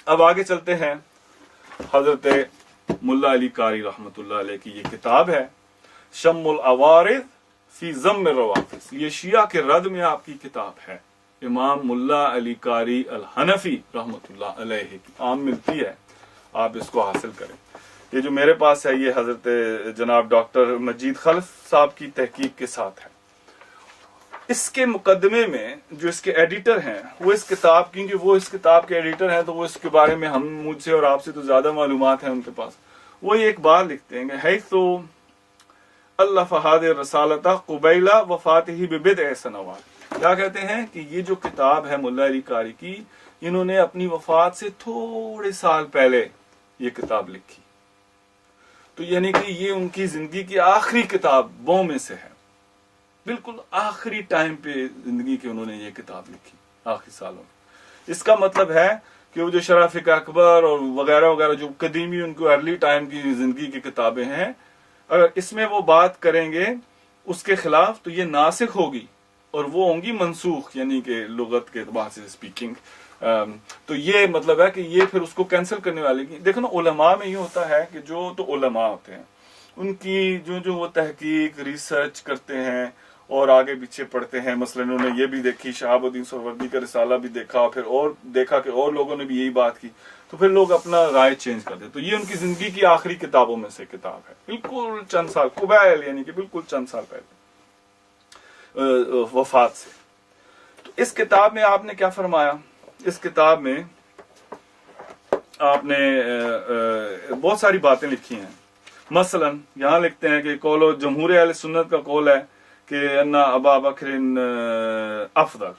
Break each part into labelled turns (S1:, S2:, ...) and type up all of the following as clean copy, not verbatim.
S1: اب آگے چلتے ہیں. حضرت ملا علی قاری رحمۃ اللہ علیہ کی یہ کتاب ہے شم العوارض فی ذم الروافض. یہ شیعہ کے رد میں آپ کی کتاب ہے. امام ملا علی قاری الحنفی رحمۃ اللہ علیہ کی عام ملتی ہے, آپ اس کو حاصل کریں. یہ جو میرے پاس ہے یہ حضرت جناب ڈاکٹر مجید خلف صاحب کی تحقیق کے ساتھ ہے. اس کے مقدمے میں جو اس کے ایڈیٹر ہیں وہ اس کتاب, کیونکہ وہ اس کتاب کے ایڈیٹر ہیں تو وہ اس کے بارے میں مجھ سے اور آپ سے تو زیادہ معلومات ہیں ان کے پاس. وہ ایک بات لکھتے ہیں کہ حیث اللہ فہاد رسالتہ قبیلہ وفاتہ ببضع سنوات. کیا کہتے ہیں کہ یہ جو کتاب ہے ملا علی قاری کی, انہوں نے اپنی وفات سے تھوڑے سال پہلے یہ کتاب لکھی. تو یعنی کہ یہ ان کی زندگی کی آخری کتابوں میں سے ہے, بالکل آخری ٹائم پہ زندگی کے انہوں نے یہ کتاب لکھی, آخری سالوں میں. اس کا مطلب ہے کہ وہ جو شرح فقہ اکبر اور وغیرہ وغیرہ جو قدیمی ان کو ارلی ٹائم کی زندگی کی کتابیں ہیں, اگر اس میں وہ بات کریں گے اس کے خلاف تو یہ ناسخ ہوگی اور وہ ہوں گی منسوخ, یعنی کہ لغت کے اعتبار سے اسپیکنگ. تو یہ مطلب ہے کہ یہ پھر اس کو کینسل کرنے والے کی. دیکھو نا, علماء میں یہ ہوتا ہے کہ جو تو علماء ہوتے ہیں ان کی جو وہ تحقیق ریسرچ کرتے ہیں اور آگے پیچھے پڑھتے ہیں. مثلا انہوں نے یہ بھی دیکھی, شہاب الدین سہروردی کا رسالہ بھی دیکھا, پھر اور دیکھا کہ اور لوگوں نے بھی یہی بات کی, تو پھر لوگ اپنا رائے چینج کر دیں. تو یہ ان کی زندگی کی آخری کتابوں میں سے کتاب ہے, بالکل چند سال قبیل, یعنی کہ بالکل چند سال پہلے وفات سے. تو اس کتاب میں آپ نے کیا فرمایا؟ اس کتاب میں آپ نے بہت ساری باتیں لکھی ہیں. مثلا یہاں لکھتے ہیں کہ قول و جمہور اہل سنت کا قول ہے کہ انا ابا بکر افضل.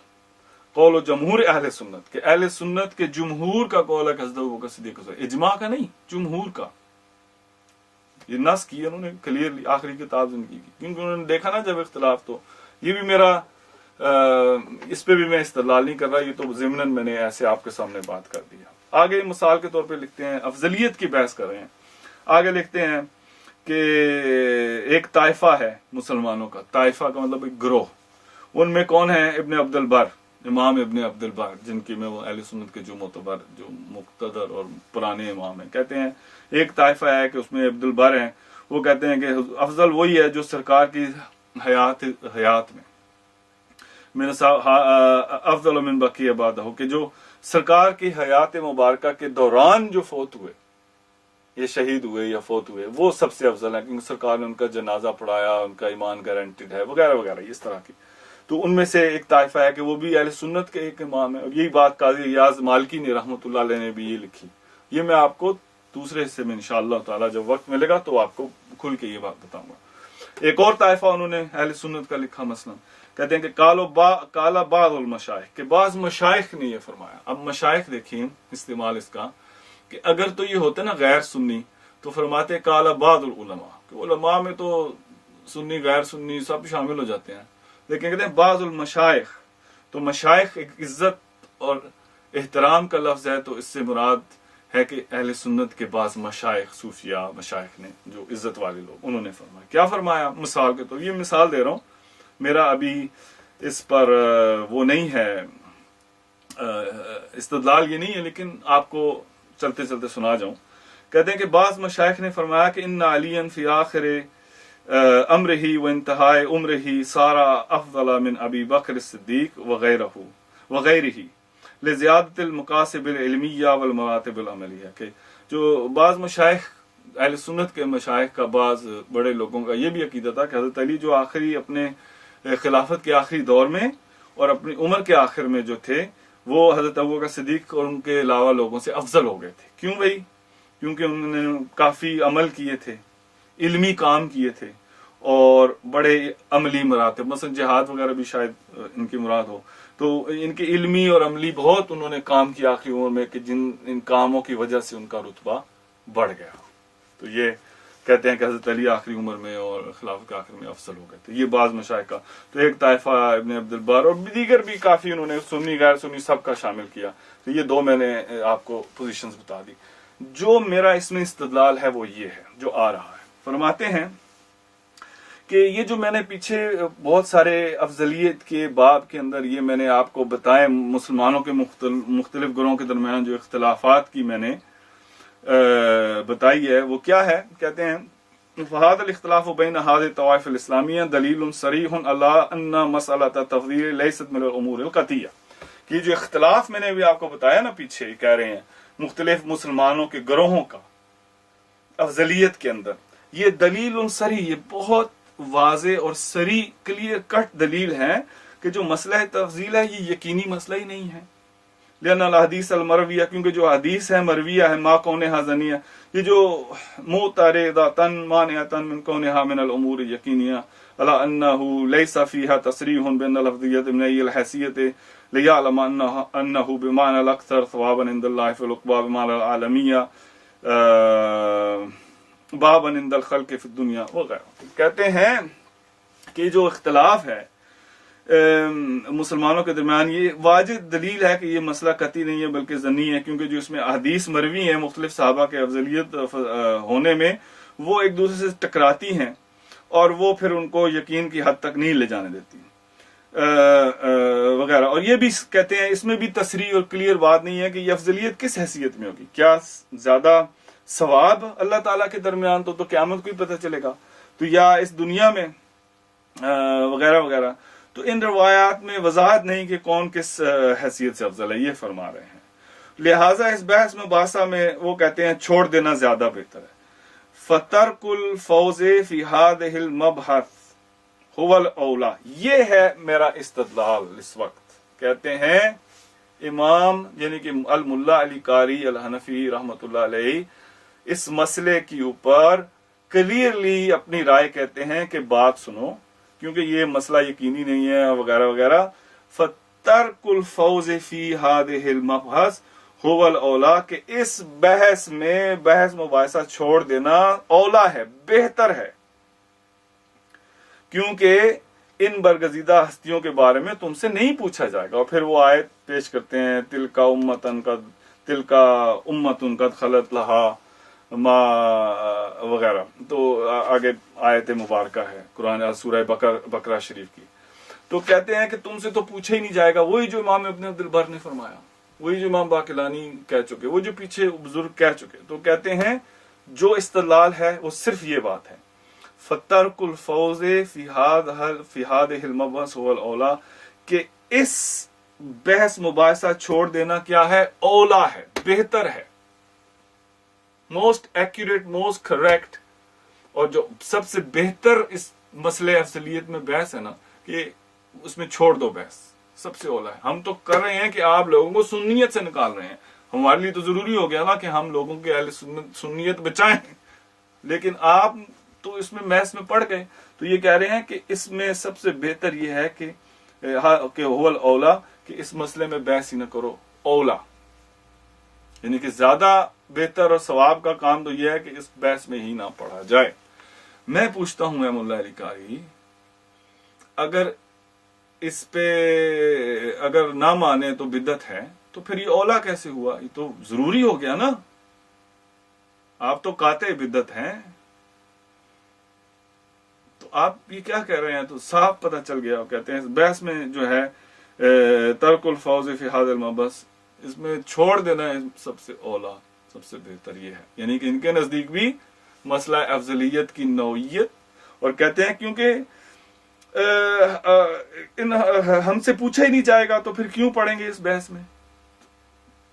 S1: قول و جمہور اہل سنت, کہ اہل سنت کے جمہور کا قول ہے کہ حضرت ابوبکر صدیق, اجماع کا نہیں, جمہور کا. یہ نص کی انہوں نے کلیئرلی آخری کتاب زندگی کی, کیونکہ انہوں نے دیکھا نا جب اختلاف. تو یہ بھی میرا اس پہ بھی میں استدلال نہیں کر رہا, یہ تو ضمناً میں نے ایسے آپ کے سامنے بات کر دیا. آگے مثال کے طور پہ لکھتے ہیں, افضلیت کی بحث کر رہے ہیں. آگے لکھتے ہیں کہ ایک طائفہ ہے مسلمانوں کا, طائفہ کا مطلب ایک گروہ. ان میں کون ہے؟ ابن عبد البر, امام ابن عبد البر, جن کی میں وہ اہل سنت کے جو معتبر جو مقتدر اور پرانے امام ہیں. کہتے ہیں ایک طائفہ ہے کہ اس میں عبد البر ہیں, وہ کہتے ہیں کہ افضل وہی ہے جو سرکار کی حیات میں افضل من بقی عبادہ, کہ جو سرکار کی حیات مبارکہ کے دوران جو فوت ہوئے, یہ شہید ہوئے یا فوت ہوئے, وہ سب سے افضل ہے, کیونکہ سرکار نے ان کا جنازہ پڑھایا, ان کا ایمان گارنٹیڈ ہے, وغیرہ وغیرہ اس طرح کی. تو ان میں سے ایک طائفہ ہے کہ وہ بھی اہل سنت کے ایک امام ہے. اور یہی بات قاضی ایاز مالکی نے رحمۃ اللہ علیہ نے بھی یہ لکھی. یہ میں آپ کو دوسرے حصے میں انشاءاللہ تعالی جب وقت ملے گا تو آپ کو کھل کے یہ بات بتاؤں گا. ایک اور طائفہ انہوں نے اہل سنت کا لکھا, مثلا کہتے ہیں کہ کالا بعض المشائخ, کہ بعض مشائخ نے یہ فرمایا. اب مشائخ دیکھیں استعمال اس کا, کہ اگر تو یہ ہوتے نا غیر سنی تو فرماتے کالا بعض العلماء, کہ علماء میں تو سنی غیر سنی سب شامل ہو جاتے ہیں. لیکن کہتے ہیں بعض المشائخ, تو مشائخ ایک عزت اور احترام کا لفظ ہے, تو اس سے مراد ہے کہ اہل سنت کے بعض مشائخ, صوفیاء مشائخ نے جو عزت والے لوگ, انہوں نے فرمایا. کیا فرمایا؟ مثال کے طور, یہ مثال دے رہا ہوں, میرا ابھی اس پر وہ نہیں ہے استدلال, یہ نہیں ہے, لیکن آپ کو چلتے چلتے سنا جاؤں. کہتے ہیں کہ بعض مشائخ نے فرمایا کہ ان علی فی آخر امرہ و انتہاء عمرہ سارا افضل من ابی بکر صدیق وغیرہ لزیادت المقاصب العلمیہ والمراتب العملیہ. کہ جو بعض مشائخ اہل سنت کے مشائخ کا, بعض بڑے لوگوں کا یہ بھی عقیدہ تھا کہ حضرت علی جو آخری اپنے خلافت کے آخری دور میں اور اپنی عمر کے آخر میں جو تھے, وہ حضرت ابوبکر صدیق اور ان کے علاوہ لوگوں سے افضل ہو گئے تھے. کیوں بھائی؟ کیونکہ انہوں نے کافی عمل کیے تھے, علمی کام کیے تھے, اور بڑے عملی مراتب, مثلا جہاد وغیرہ بھی شاید ان کی مراد ہو, تو ان کے علمی اور عملی بہت انہوں نے کام کیا آخری عمر میں, کہ جن ان کاموں کی وجہ سے ان کا رتبہ بڑھ گیا. تو یہ کہتے ہیں کہ حضرت علی آخری عمر میں اور خلافت کے آخر میں افضل ہو گئے تھے. یہ بعض مشائخ کا. تو ایک طائفہ ابن عبد البر اور دیگر بھی کافی, انہوں نے سنی غیر سنی سب کا شامل کیا. تو یہ دو میں نے آپ کو پوزیشنز بتا دی. جو میرا اس میں استدلال ہے وہ یہ ہے جو آ رہا ہے. فرماتے ہیں کہ یہ جو میں نے پیچھے بہت سارے افضلیت کے باب کے اندر یہ میں نے آپ کو بتائے، مسلمانوں کے مختلف گروہوں کے درمیان جو اختلافات کی میں نے بتائی ہے، وہ کیا ہے؟ کہتے ہیں فہذا الاختلاف بین هذه الطوائف الاسلامیہ دلیل صریح علی ان مسئلۃ التفضیل لیست من الامور القطعیہ، کہ جو اختلاف میں نے بھی آپ کو بتایا نا پیچھے، کہہ رہے ہیں مختلف مسلمانوں کے گروہوں کا افضلیت کے اندر، یہ دلیل صریح، یہ بہت واضح اور صریح کلیئر کٹ دلیل ہے کہ جو مسئلہ تفضیل ہے یہ یقینی مسئلہ ہی نہیں ہے. لأن الحدیث المرویہ، کیونکہ جو حدیث ہے مرویہ ہے، ما کونہا ظنیہ، یہ جو معترضۃ مانعۃ من کونہا من الامور یقینیہ علی انہ لیس فیہا تصریح بان الافضلیۃ من ای الحیثیت لیعلم انہ بمعنى الاکثر ثوابا عند اللہ فی العقبی بمعنى العالمیہ بابا عند الخلق فی الدنیا وغیرہ. کہتے ہیں کہ جو اختلاف ہے مسلمانوں کے درمیان، یہ واجب دلیل ہے کہ یہ مسئلہ قطعی نہیں ہے بلکہ ظنی ہے، کیونکہ جو اس میں احادیث مروی ہیں مختلف صحابہ کے افضلیت ہونے میں، وہ ایک دوسرے سے ٹکراتی ہیں اور وہ پھر ان کو یقین کی حد تک نہیں لے جانے دیتی وغیرہ. اور یہ بھی کہتے ہیں اس میں بھی تصریح اور کلیئر بات نہیں ہے کہ یہ افضلیت کس حیثیت میں ہوگی، کیا زیادہ ثواب اللہ تعالیٰ کے درمیان تو قیامت کو ہی پتہ چلے گا، تو یا اس دنیا میں وغیرہ وغیرہ. تو ان روایات میں وضاحت نہیں کہ کون کس حیثیت سے افضل ہے، یہ فرما رہے ہیں. لہٰذا اس بحث مباحثہ میں وہ کہتے ہیں چھوڑ دینا زیادہ بہتر ہے. فَتَرْكُ الْفَوْزِ فِي هَذِهِ الْمَبْحَثِ هُوَ الْأَوْلَى، یہ ہے میرا استدلال اس وقت. کہتے ہیں امام یعنی کہ الملا علی قاری الحنفی رحمۃ اللہ علیہ اس مسئلے کے اوپر کلیئرلی اپنی رائے کہتے ہیں کہ بات سنو، کیونکہ یہ مسئلہ یقینی نہیں ہے وغیرہ وغیرہ. فَتَرْكُ الْفَوْزِ فِي هَذِهِ الْمَبْحَثِ هُوَ الْأَوْلَى، کہ اس بحث میں بحث مباحثہ چھوڑ دینا اولا ہے، بہتر ہے، کیونکہ ان برگزیدہ ہستیوں کے بارے میں تم سے نہیں پوچھا جائے گا. اور پھر وہ آیت پیش کرتے ہیں تِلْكَ أُمَّةٌ قَدْ خَلَتْ لَهَا ما وغیرہ. تو آگے آیت مبارکہ ہے قرآن سورہ بقرہ شریف کی. تو کہتے ہیں کہ تم سے تو پوچھا ہی نہیں جائے گا، وہی جو امام ابن عبد البر نے فرمایا، وہی جو امام باقلانی کہہ چکے، وہ جو پیچھے بزرگ کہہ چکے. تو کہتے ہیں جو استدلال ہے وہ صرف یہ بات ہے، فَتَرْكُ الْفَوْزِ فِي هَذِهِ الْمَبْحَثِ هُوَ الْأَوْلَى، کہ اس بحث مباحثہ چھوڑ دینا کیا ہے؟ اولا ہے، بہتر ہے، موسٹ ایکوریٹ، موسٹ کریکٹ. اور جو سب سے بہتر اس مسئلے افضلیت میں بحث ہے نا، کہ اس میں چھوڑ دو بحث، سب سے اولا ہے. ہم تو کر رہے ہیں کہ آپ لوگوں کو سنیت سے نکال رہے ہیں، ہمارے لیے تو ضروری ہو گیا نا کہ ہم لوگوں کے اہل سنیت بچائیں، لیکن آپ تو اس میں محض میں پڑ گئے. تو یہ کہہ رہے ہیں کہ اس میں سب سے بہتر یہ ہے کہ هو الاولا، کہ اس مسئلے میں بحث ہی نہ کرو، اولا، یعنی کہ زیادہ بہتر اور ثواب کا کام تو یہ ہے کہ اس بحث میں ہی نہ پڑھا جائے. میں پوچھتا ہوں اے مولا علی قاری، اگر اس پہ اگر نہ مانے تو بدعت ہے، تو پھر یہ اولا کیسے ہوا؟ یہ تو ضروری ہو گیا نا، آپ تو قاطع بدعت ہیں. تو آپ یہ کیا کہہ رہے ہیں؟ تو صاف پتہ چل گیا. کہتے ہیں بحث میں جو ہے ترک الفوز فی هذا المبحث، اس میں چھوڑ دینا سب سے اولا، سب سے بہتر یہ ہے. یعنی کہ ان کے نزدیک بھی مسئلہ افضلیت کی نوعیت. اور کہتے ہیں کیونکہ ہم سے پوچھا ہی نہیں جائے گا تو پھر کیوں پڑھیں گے اس بحث میں؟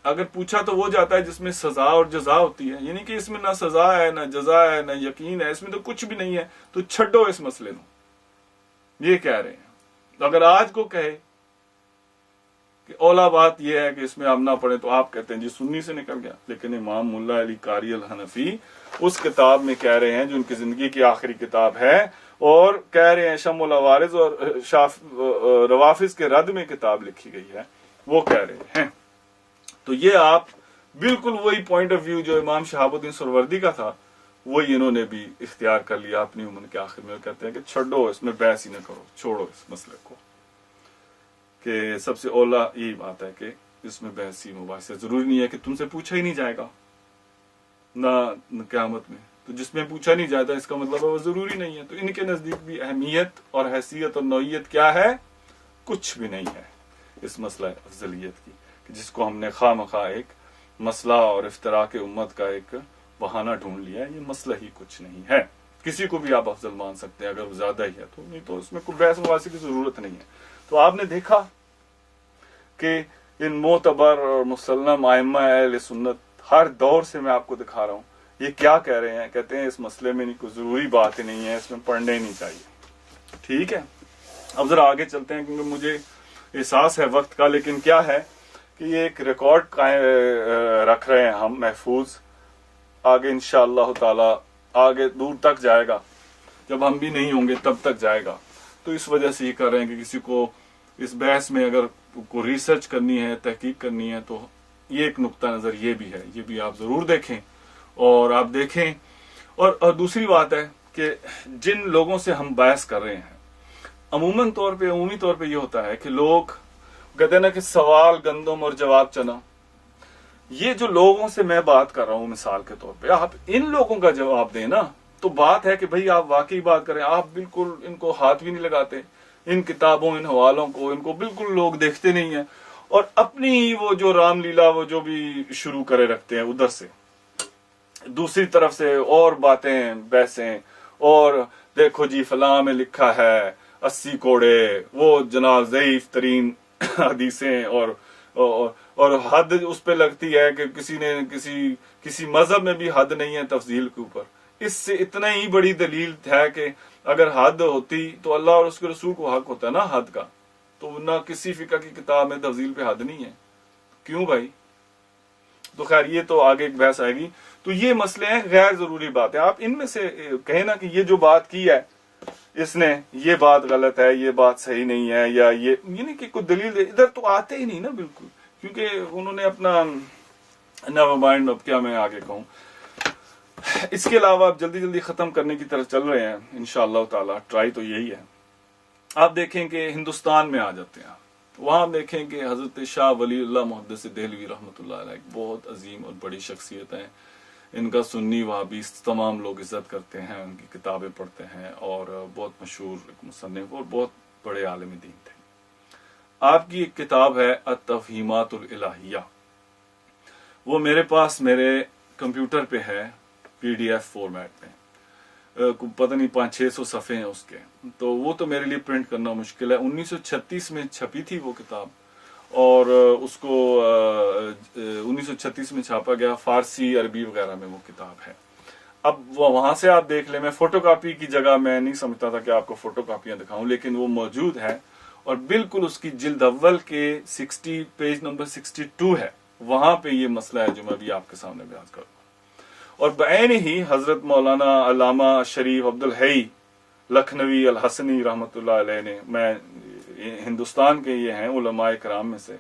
S1: اگر پوچھا تو وہ جاتا ہے جس میں سزا اور جزا ہوتی ہے، یعنی کہ اس میں نہ سزا ہے، نہ جزا ہے، نہ یقین ہے، اس میں تو کچھ بھی نہیں ہے. تو چھڈو اس مسئلے کو، یہ کہہ رہے ہیں. اگر آج کو کہے کہ اولا بات یہ ہے کہ اس میں آپ نہ پڑھیں، تو آپ کہتے ہیں جی سنی سے نکل گیا. لیکن امام ملا علی قاری الحنفی اس کتاب میں کہہ رہے ہیں جو ان کی زندگی کی آخری کتاب ہے، اور کہہ رہے ہیں شم العوارض اور روافظ کے رد میں کتاب لکھی گئی ہے، وہ کہہ رہے ہیں. تو یہ آپ بالکل وہی پوائنٹ آف ویو جو امام شہاب الدین سروردی کا تھا، وہی انہوں نے بھی اختیار کر لیا اپنی عمر کے آخر میں. کہتے ہیں کہ چھڈو اس میں بحث ہی نہ کرو، چھوڑو اس مسئلے کو، کہ سب سے اولا یہی بات ہے کہ اس میں بحث ہی مباحثہ. ضروری نہیں ہے کہ تم سے پوچھا ہی نہیں جائے گا، نہ قیامت میں تو جس میں پوچھا نہیں جاتا اس کا مطلب ہے وہ ضروری نہیں ہے. تو ان کے نزدیک بھی اہمیت اور حیثیت اور نوعیت کیا ہے؟ کچھ بھی نہیں ہے اس مسئلہ افضلیت کی، کہ جس کو ہم نے خواہ مخواہ ایک مسئلہ اور افتراق امت کا ایک بہانہ ڈھونڈ لیا. یہ مسئلہ ہی کچھ نہیں ہے. کسی کو بھی آپ افضل مان سکتے ہیں اگر وہ زیادہ ہی ہے تو، نہیں تو اس میں کوئی بحث مباحثے کی ضرورت نہیں ہے. تو آپ نے دیکھا کہ ان معتبر اور مسلم ائمہ اہل سنت ہر دور سے میں آپ کو دکھا رہا ہوں یہ کیا کہہ رہے ہیں. کہتے ہیں اس مسئلے میں کوئی ضروری بات ہی نہیں ہے، اس میں پڑھنے ہی نہیں چاہیے. ٹھیک ہے، اب ذرا آگے چلتے ہیں کیونکہ مجھے احساس ہے وقت کا، لیکن کیا ہے کہ یہ ایک ریکارڈ رکھ رہے ہیں ہم محفوظ، آگے انشاءاللہ تعالی آگے دور تک جائے گا، جب ہم بھی نہیں ہوں گے تب تک جائے گا. تو اس وجہ سے یہ کر رہے ہیں کہ کسی کو اس بحث میں اگر کو ریسرچ کرنی ہے، تحقیق کرنی ہے، تو یہ ایک نقطہ نظر یہ بھی ہے، یہ بھی آپ ضرور دیکھیں اور آپ دیکھیں. اور دوسری بات ہے کہ جن لوگوں سے ہم بحث کر رہے ہیں عمومی طور پہ یہ ہوتا ہے کہ لوگ کہتے ہیں نا کہ سوال گندم اور جواب چنا. یہ جو لوگوں سے میں بات کر رہا ہوں مثال کے طور پہ، آپ ان لوگوں کا جواب دیں نا، تو بات ہے کہ بھئی آپ واقعی بات کریں. آپ بالکل ان کو ہاتھ بھی نہیں لگاتے، ان کتابوں ان حوالوں کو، ان کو بالکل لوگ دیکھتے نہیں ہیں، اور اپنی وہ جو رام لیلا وہ جو بھی شروع کرے رکھتے ہیں ادھر سے، دوسری طرف سے اور باتیں بحثیں، اور دیکھو جی فلاں میں لکھا ہے 80 کوڑے، وہ جناب ضعیف ترین حدیثیں، اور حد اس پہ لگتی ہے کہ کسی مذہب میں بھی حد نہیں ہے تفضیل کے اوپر. اس سے اتنا ہی بڑی دلیل ہے کہ اگر حد ہوتی تو اللہ اور اس کے رسول کو حق ہوتا ہے نا حد کا، تو نہ کسی فقہ کی کتاب میں تفضیل پہ حد نہیں ہے. کیوں بھائی؟ تو خیر یہ تو آگے ایک بحث آئے گی. تو یہ مسئلے ہیں غیر ضروری باتیں. آپ ان میں سے کہیں نا کہ یہ جو بات کی ہے اس نے، یہ بات غلط ہے، یہ بات صحیح نہیں ہے، یا یہ نہیں کہ کوئی دلیل ادھر تو آتے ہی نہیں نا بالکل، کیونکہ انہوں نے اپنا نیور مائنڈ. اب کیا میں آگے کہوں. اس کے علاوہ آپ جلدی ختم کرنے کی طرف چل رہے ہیں انشاءاللہ تعالی، ٹرائی تو یہی ہے. آپ دیکھیں کہ ہندوستان میں آ جاتے ہیں، وہاں دیکھیں کہ حضرت شاہ ولی اللہ محدث دہلوی رحمۃ اللہ علیہ ایک بہت عظیم اور بڑی شخصیت ہیں. ان کا سنی وہابی تمام لوگ عزت کرتے ہیں، ان کی کتابیں پڑھتے ہیں، اور بہت مشہور ایک مصنف اور بہت بڑے عالم دین تھے. آپ کی ایک کتاب ہے التفہیمات الالہیہ، وہ میرے پاس میرے کمپیوٹر پہ ہے PDF فارمیٹ میں، پتہ نہیں 500-600 صفحے ہیں اس کے. تو وہ تو میرے لیے پرنٹ کرنا مشکل ہے. 1936 میں چھپی تھی وہ کتاب، اور اس کو 1936 میں چھاپا گیا، فارسی عربی وغیرہ میں وہ کتاب ہے. اب وہاں سے آپ دیکھ لیں. میں فوٹو کاپی کی جگہ میں نہیں سمجھتا تھا کہ آپ کو فوٹو کاپیاں دکھاؤں، لیکن وہ موجود ہے، اور بالکل اس کی جلد اول کے 60 پیج نمبر 62 ہے، وہاں پہ یہ مسئلہ ہے جو میں بھی آپ کے سامنے بیان کروں. اور بعین ہی حضرت مولانا علامہ شریف عبد الحی لکھنوی الحسنی رحمۃ اللہ علیہ نے، میں ہندوستان کے یہ ہیں علماء کرام میں سے،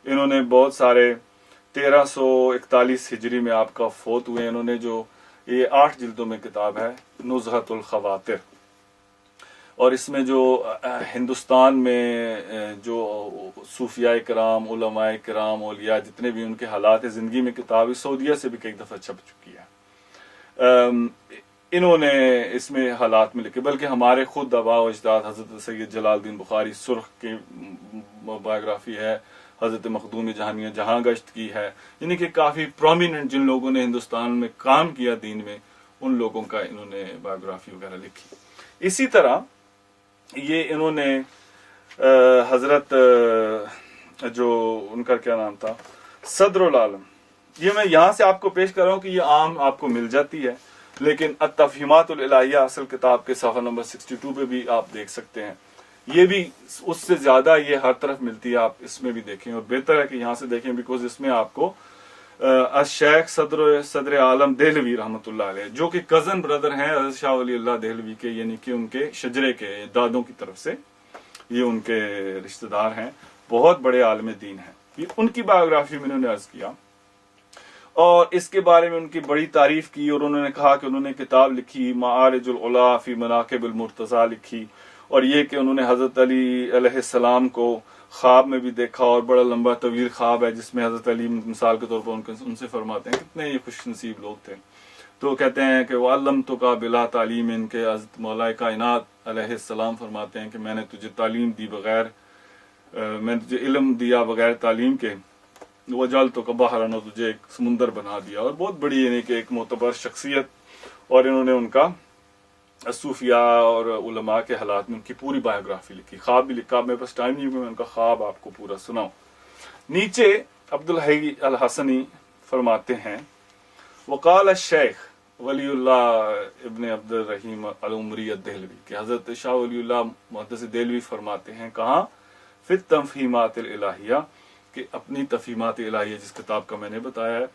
S1: انہوں نے بہت سارے 1341 ہجری میں آپ کا فوت ہوئے. انہوں نے جو یہ 8 جلدوں میں کتاب ہے نزہۃ الخواطر، اور اس میں جو ہندوستان میں جو صوفیاء کرام، علماء کرام، اولیاء جتنے بھی ان کے حالات زندگی میں کتاب سعودیہ سے بھی کئی دفعہ چھپ چکی ہے. انہوں نے اس میں حالات میں لکھے، بلکہ ہمارے خود آباء و اجداد حضرت سید جلال الدین بخاری سرخ کی بایوگرافی ہے، حضرت مخدوم جہانیہ جہاں گشت کی ہے، یعنی کہ کافی پرومیننٹ جن لوگوں نے ہندوستان میں کام کیا دین میں، ان لوگوں کا انہوں نے بایوگرافی وغیرہ لکھی. اسی طرح یہ انہوں نے حضرت جو ان کا کیا نام تھا صدر العالم، یہ میں یہاں سے آپ کو پیش کر رہا ہوں کہ یہ عام آپ کو مل جاتی ہے، لیکن التفہیمات الالہیہ اصل کتاب کے صفحہ نمبر 62 پہ بھی آپ دیکھ سکتے ہیں. یہ بھی اس سے زیادہ یہ ہر طرف ملتی ہے، آپ اس میں بھی دیکھیں، اور بہتر ہے کہ یہاں سے دیکھیں، بیکوز اس میں آپ کو الشیخ صدر عالم دہلوی رحمۃ اللہ علیہ، جو کہ کزن بردر ہیں حضرت شاہ ولی اللہ دہلوی کے، یعنی کہ ان کے شجرے کے دادوں کی طرف سے یہ ان کے رشتہ دار ہیں، بہت بڑے عالم دین ہیں. یہ ان کی بایوگرافی میں انہوں نے عرض کیا، اور اس کے بارے میں ان کی بڑی تعریف کی، اور انہوں نے کہا کہ انہوں نے کتاب لکھی معارج العلا فی مناقب المرتضیٰ لکھی، اور یہ کہ انہوں نے حضرت علی علیہ السلام کو خواب میں بھی دیکھا اور بڑا لمبا طویل خواب ہے جس میں حضرت علی مثال کے طور پر ان سے فرماتے ہیں کتنے یہ خوش نصیب لوگ تھے. تو کہتے ہیں کہ وَعَلَّمْتُكَ بِلَا تعلیم، ان کے حضرت مولا کائنات علیہ السلام فرماتے ہیں کہ میں نے تجھے تعلیم دی بغیر، میں نے تجھے علم دیا بغیر تعلیم کے، وَجَعَلْتُكَ بَحْرًا، اور تجھے ایک سمندر بنا دیا. اور بہت بڑی یعنی کہ ایک معتبر شخصیت، اور انہوں نے ان کا صوفیاء اور علماء کے حالات میں ان کی پوری بایوگرافی لکھی، خواب بھی لکھا. میرے پاس ٹائم نہیں ہے کہ میں ان کا خواب آپ کو پورا سناؤں. نیچے عبدالحی الحسنی فرماتے ہیں وقال الشیخ ولی اللہ ابن عبد الرحیم العمری الدہلوی، کہ حضرت شاہ ولی اللہ محدث دہلوی فرماتے ہیں کہاں فی التفہیمات الالہیہ، کہ اپنی تفہیمات الہیہ جس کتاب کا میں نے بتایا ہے،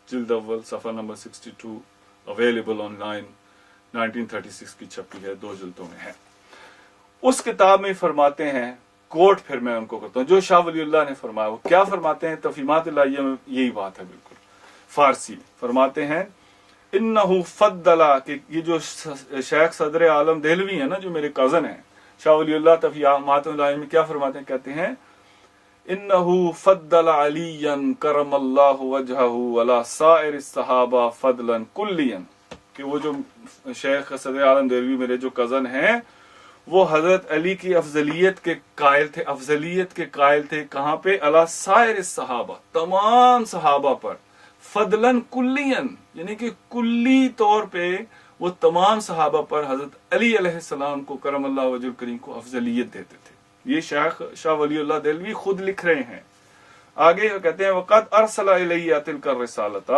S1: جلد اول صفحہ نمبر 62 اویلیبل آن لائن، 1936 کی چھپی ہے، 2 جلدوں میں ہے. اس کتاب میں فرماتے ہیں، کوٹ پھر میں ان کو کرتا ہوں جو شاہ ولی اللہ نے فرمایا. وہ کیا فرماتے ہیں؟ تفہیمات الہیہ میں یہی بات ہے بالکل فارسی. فرماتے ہیں انہو فضلا، کہ یہ جو شیخ صدر عالم دہلوی ہیں نا، جو میرے کزن ہیں، شاہ ولی اللہ تفہیمات الہیہ میں کیا فرماتے ہیں؟ کہتے ہیں انہو فضل علیا کرم اللہ وجہہ علی سائر الصحابہ فضلا کلیا، کہ وہ جو شیخ صدر عالم دہلوی میرے جو کزن ہیں وہ حضرت علی کی افضلیت کے قائل تھے. افضلیت کے قائل تھے کہاں پہ؟ علی سائر الصحابہ، تمام صحابہ پر، فضلاً کلیاً، یعنی کہ کلی طور پہ وہ تمام صحابہ پر حضرت علی علیہ السلام کو کرم اللہ وجہ الکریم کو افضلیت دیتے تھے. یہ شاہ ولی اللہ دہلوی خود لکھ رہے ہیں. آگے کہتے ہیں وقد ارسل الیہ تلک الرسالۃ،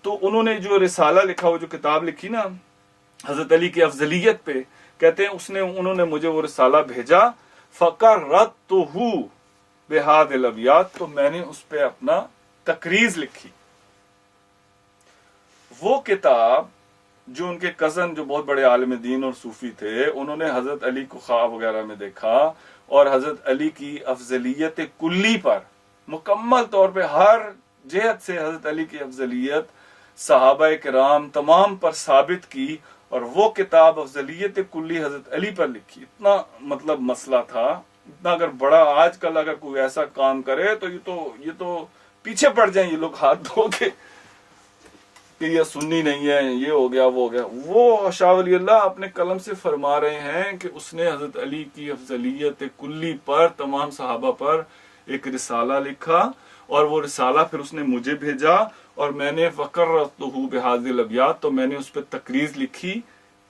S1: تو انہوں نے جو رسالہ لکھا، وہ جو کتاب لکھی نا حضرت علی کی افضلیت پہ، کہتے ہیں انہوں نے مجھے وہ رسالہ بھیجا. فقررتہ بہذ الابیات، تو میں نے اس پہ اپنا تقریض لکھی. وہ کتاب جو ان کے کزن جو بہت بڑے عالم دین اور صوفی تھے، انہوں نے حضرت علی کو خواب وغیرہ میں دیکھا اور حضرت علی کی افضلیت کلی پر مکمل طور پہ ہر جہت سے حضرت علی کی افضلیت صحابہ کرام تمام پر ثابت کی، اور وہ کتاب افضلیت کلی حضرت علی پر لکھی. اتنا مطلب مسئلہ تھا، اتنا اگر بڑا آج کل اگر کوئی ایسا کام کرے تو یہ تو پیچھے پڑ جائیں یہ لوگ ہاتھ دھو کے کہ یہ سنی نہیں ہے، یہ ہو گیا وہ ہو گیا. وہ شاہ ولی اللہ اپنے قلم سے فرما رہے ہیں کہ اس نے حضرت علی کی افضلیت کلی پر تمام صحابہ پر ایک رسالہ لکھا، اور وہ رسالہ پھر اس نے مجھے بھیجا، اور میں نے فقررتہ بہذ الابیات، تو میں نے اس پہ تقریض لکھی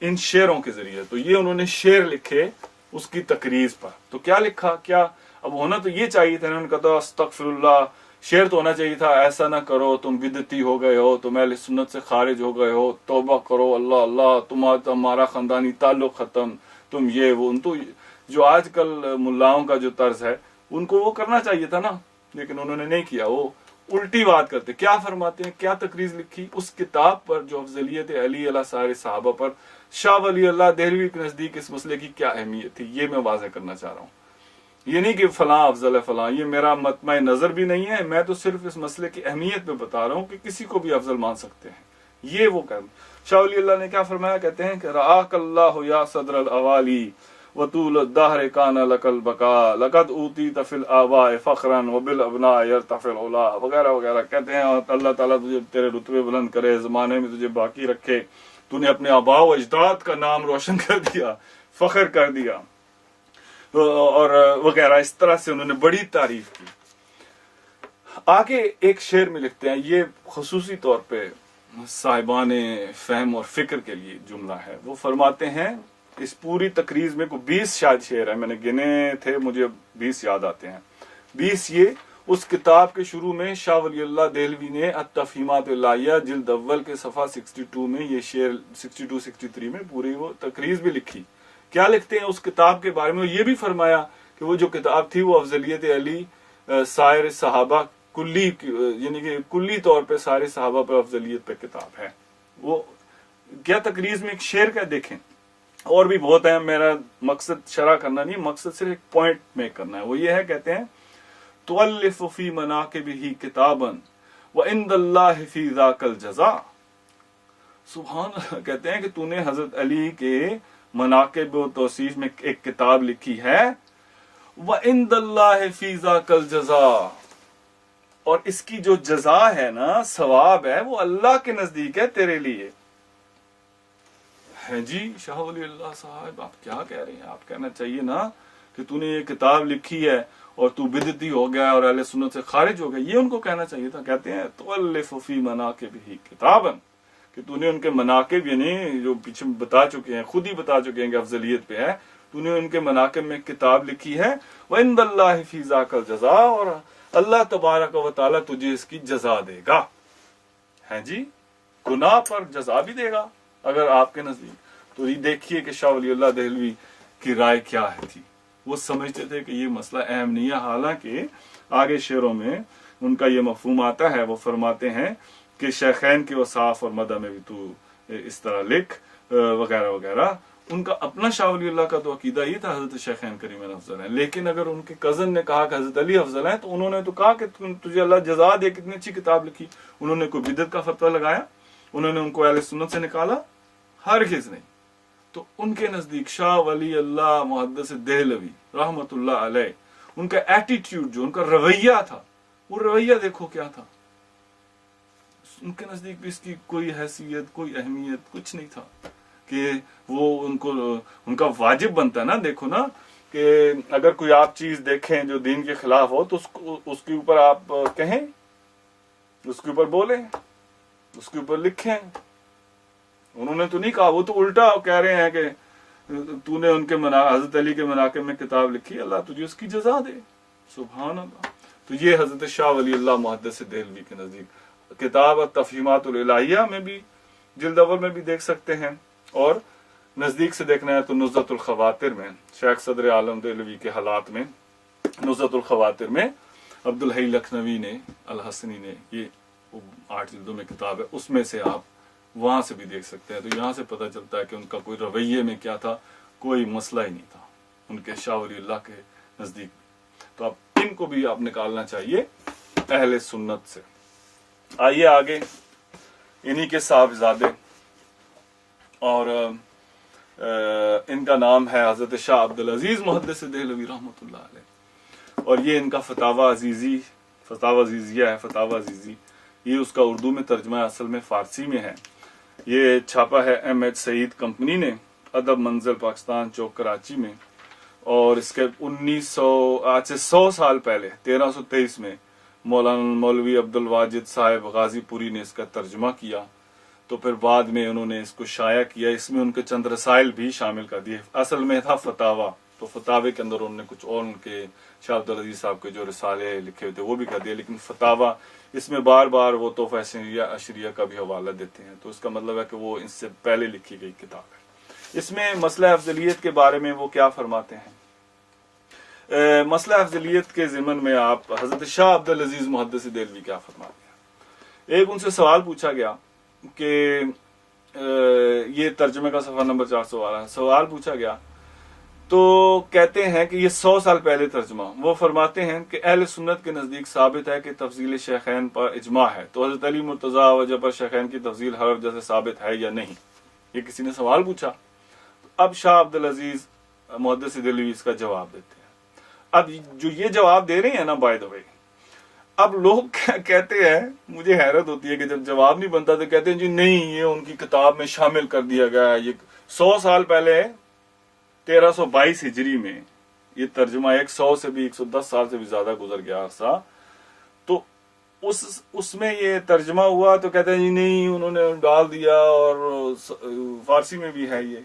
S1: ان شعروں کے ذریعے. تو یہ انہوں نے شعر لکھے اس کی تقریض پر. تو کیا لکھا؟ کیا اب ہونا تو یہ چاہیے تھا، انہوں نے کہا استغفر اللہ، شعر تو ہونا چاہیے تھا ایسا نہ کرو، تم بدعتی ہو گئے ہو، تم اہل سنت سے خارج ہو گئے ہو، توبہ کرو، اللہ اللہ، تمہارا خاندانی تعلق ختم، تم یہ وہ. تو جو آج کل ملاؤں کا جو طرز ہے ان کو وہ کرنا چاہیے تھا نا، لیکن انہوں نے نہیں کیا. وہ الٹی بات کرتے. کیا فرماتے ہیں؟ کیا تقریض لکھی اس کتاب پر جو افضلیت علی علیہ سارے صحابہ پر. شاہ ولی اللہ دہلوی کے نزدیک اس مسئلے کی کیا اہمیت تھی یہ میں واضح کرنا چاہ رہا ہوں. یہ نہیں کہ فلاں افضل ہے فلاں، یہ میرا مطمع نظر بھی نہیں ہے، میں تو صرف اس مسئلے کی اہمیت پہ بتا رہا ہوں کہ کسی کو بھی افضل مان سکتے ہیں. یہ وہ کہتے ہیں. شاہ ولی اللہ نے کیا فرمایا؟ کہتے ہیں کہ رعاک اللہ یا صدر الاوالی وطول الدہر کان لک البقاء لقد اوتیت فی الآباء فخرا وبالابناء یرتفع العلا، وغیرہ وغیرہ. کہتے ہیں اللہ تعالیٰ تجھے تیرے رتبے بلند کرے، زمانے میں تجھے باقی رکھے، تو نے اپنے آباء و اجداد کا نام روشن کر دیا، فخر کر دیا، اور وغیرہ. اس طرح سے انہوں نے بڑی تعریف کی. آگے ایک شعر میں لکھتے ہیں، یہ خصوصی طور پہ صاحبان فہم اور فکر کے لیے جملہ ہے. وہ فرماتے ہیں اس پوری تقریض میں کوئی 20 شاید شعر ہے، میں نے گنے تھے، مجھے 20 یاد آتے ہیں. 20 یہ اس کتاب کے شروع میں شاہ ولی اللہ دہلوی نے التفہیمات الہیہ جلد اول کے صفحہ 62 میں یہ شعر 62-63 میں پوری وہ تقریض بھی لکھی. کیا لکھتے ہیں اس کتاب کے بارے میں؟ یہ بھی فرمایا کہ وہ جو کتاب تھی وہ افضلیت علی سائر صحابہ کلی، یعنی کہ کلی طور پہ سارے صحابہ پر افضلیت پہ کتاب ہے. وہ کیا تقریض میں ایک شعر کا دیکھیں، اور بھی بہت ہیں، میرا مقصد شرح کرنا نہیں، مقصد صرف ایک پوائنٹ میک کرنا ہے. وہ یہ ہے، کہتے ہیں تؤلف فی مناقبہ کتابا وعند اللہ فی ذاک الجزاء. سبحان اللہ. کہتے ہیں کہ تو نے حضرت علی کے مناقب و توصیف میں ایک کتاب لکھی ہے، وَعِنْدَ اللَّهِ فِي ذَاكَ الْجَزَاءُ، اور اس کی جو جزا ہے نا، ثواب ہے، وہ اللہ کے نزدیک ہے تیرے لیے. ہے جی شاہ ولی اللہ صاحب، آپ کیا کہہ رہے ہیں؟ آپ کہنا چاہیے نا کہ تو نے یہ کتاب لکھی ہے اور تو بدعتی ہو گیا اور اہل سنت سے خارج ہو گیا. یہ ان کو کہنا چاہیے تھا. کہتے ہیں تؤلف فی مناقبہ کتابا، کہ تو نے ان کے مناقب، یعنی جو پیچھے بتا چکے ہیں، خود ہی بتا چکے ہیں کہ افضلیت پہ ہے، تو نے ان کے مناقب میں کتاب لکھی ہے. وَعِنْدَ اللَّهِ فِي ذَاكَ الْجَزَاءُ، اور اللہ تبارک و تعالیٰ تجھے اس کی جزا دے گا. ہیں جی، گناہ پر جزا بھی دے گا اگر آپ کے نزدیک. تو یہ دیکھیے کہ شاہ ولی اللہ دہلوی کی رائے کیا ہے تھی. وہ سمجھتے تھے کہ یہ مسئلہ اہم نہیں ہے، حالانکہ آگے شعروں میں ان کا یہ مفہوم آتا ہے. وہ فرماتے ہیں کہ شیخین کے اوصاف اور مدح میں بھی تو اس طرح لکھ وغیرہ وغیرہ. ان کا اپنا شاہ ولی اللہ کا تو عقیدہ یہ تھا حضرت شیخین کریمین افضل ہیں، لیکن اگر ان کے کزن نے کہا کہ حضرت علی افضل ہیں تو انہوں نے تو کہا کہ تجھے اللہ جزا دے، کتنی اچھی کتاب لکھی. انہوں نے کوئی بدعت کا فتویٰ لگایا؟ انہوں نے ان کو اہل سنت سے نکالا؟ ہرگز نہیں. تو ان کے نزدیک شاہ ولی اللہ محدث دہلوی رحمت اللہ علیہ، ان کا ایٹیٹیوڈ، جو ان کا رویہ تھا، وہ رویہ دیکھو کیا تھا. ان کے نزدیک بھی اس کی کوئی حیثیت، کوئی اہمیت کچھ نہیں تھا کہ وہ ان کا واجب بنتا ہے نا. دیکھو نا کہ اگر کوئی آپ چیز دیکھیں جو دین کے خلاف ہو تو اس کے اوپر آپ کہیں، اس کے اوپر بولیں، اس کے اوپر لکھیں. انہوں نے تو نہیں کہا، وہ تو الٹا کہہ رہے ہیں کہ تو نے ان کے حضرت علی کے مناقب میں کتاب لکھی، اللہ تجھے اس کی جزا دے. سبحان اللہ. تو یہ حضرت شاہ ولی اللہ محدث دہلوی کے نزدیک کتاب التفہیمات الالہیہ میں بھی جلد اول میں بھی دیکھ سکتے ہیں، اور نزدیک سے دیکھنا ہے تو نزہۃ الخواطر میں شیخ صدر عالم دہلوی کے حالات میں، نزہۃ الخواطر میں عبدالحی لکھنوی نے، الحسنی نے، یہ 8 جلدوں میں کتاب ہے، اس میں سے آپ وہاں سے بھی دیکھ سکتے ہیں. تو یہاں سے پتہ چلتا ہے کہ ان کا کوئی رویے میں کیا تھا، کوئی مسئلہ ہی نہیں تھا ان کے شاہ ولی اللہ کے نزدیک. تو اب ان کو بھی آپ نکالنا چاہیے اہل سنت سے. آئیے آگے، انہی کے صاحبزادے، اور ان کا نام ہے حضرت شاہ عبدالعزیز محدث دہلوی رحمۃ اللہ علیہ. اور یہ ان کا فتاوی عزیزیہ ہے. فتاوی عزیزی یہ اس کا اردو میں ترجمہ ہے، اصل میں فارسی میں ہے. یہ چھاپا ہے ایم ایچ سعید کمپنی نے، ادب منزل پاکستان چوک کراچی میں. اور اس کے 1900 آج سے 100 سال پہلے 1323 میں مولانا مولوی عبدالواجد صاحب غازی پوری نے اس کا ترجمہ کیا. تو پھر بعد میں انہوں نے اس کو شائع کیا. اس میں ان کے چند رسائل بھی شامل کر دیے. اصل میں تھا فتاوا، تو فتاوے کے اندر انہوں نے کچھ اور ان کے شاہ عبدالعزیز صاحب کے جو رسالے لکھے ہوئے تھے وہ بھی کر دیے. لیکن فتاوا اس میں بار بار وہ تحفہ عشریہ کا بھی حوالہ دیتے ہیں. تو اس کا مطلب ہے کہ وہ اس سے پہلے لکھی گئی کتاب ہے. اس میں مسئلہ افضلیت کے بارے میں وہ کیا فرماتے ہیں؟ مسئلہ افضلیت کے ضمن میں آپ حضرت شاہ عبدالعزیز محدث دہلوی کیا فرماتے ہیں؟ ایک ان سے سوال پوچھا گیا کہ یہ ترجمے کا صفحہ نمبر 412 ہے. سوال پوچھا گیا تو کہتے ہیں کہ یہ 100 سال پہلے ترجمہ. وہ فرماتے ہیں کہ اہل سنت کے نزدیک ثابت ہے کہ تفضیل شیخین پر اجماع ہے. تو حضرت علی مرتضیٰ وجہ پر شیخین کی تفضیل ہر وجہ سے ثابت ہے یا نہیں؟ یہ کسی نے سوال پوچھا. اب شاہ عبدالعزیز محدث دہلوی اس کا جواب دیتے ہیں. اب جو یہ جواب دے رہے ہیں نا، بائی دا وے، اب لوگ کہتے ہیں، مجھے حیرت ہوتی ہے کہ جب جواب نہیں بنتا تو کہتے ہیں جی نہیں، یہ ان کی کتاب میں شامل کر دیا گیا ہے. یہ 100 سال پہلے 1322 ہجری میں یہ ترجمہ 100 سے بھی 110 سال سے بھی زیادہ گزر گیا عرصہ. تو اس میں یہ ترجمہ ہوا تو کہتے ہیں جی نہیں، انہوں نے ڈال دیا. اور فارسی میں بھی ہے یہ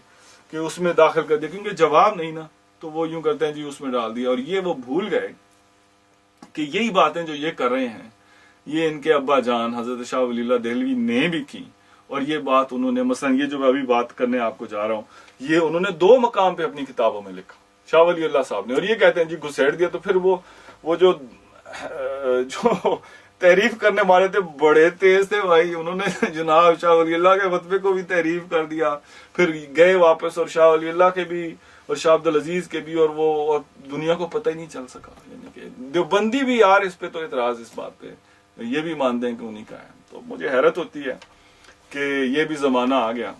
S1: کہ اس میں داخل کر دیا، کیونکہ جواب نہیں نا، تو وہ یوں کرتے ہیں جی اس میں ڈال دیا. اور یہ وہ بھول گئے کہ یہی باتیں جو یہ کر رہے ہیں یہ ان کے ابا جان حضرت شاہ ولی اللہ دہلوی نے بھی کی. اور یہ بات انہوں نے، مثلا یہ جو میں ابھی بات کرنے آپ کو جا رہا ہوں، یہ انہوں نے 2 مقام پہ اپنی کتابوں میں لکھا شاہ ولی اللہ صاحب نے. اور یہ کہتے ہیں جی گھسیٹ دیا. تو پھر وہ جو تعریف کرنے والے تھے بڑے تیز تھے بھائی. انہوں نے جناب شاہ ولی اللہ کے فتوے کو بھی تعریف کر دیا، پھر گئے واپس، اور شاہ ولی اللہ کے بھی اور شاہ عبدالعزیز کے بھی، اور دنیا کو پتہ ہی نہیں چل سکا. یعنی کہ دیوبندی بھی یار اس پہ تو اعتراض اس بات پہ یہ بھی مانتے ہیں کہ انہی کا ہے. تو مجھے حیرت ہوتی ہے کہ یہ بھی زمانہ آ گیا.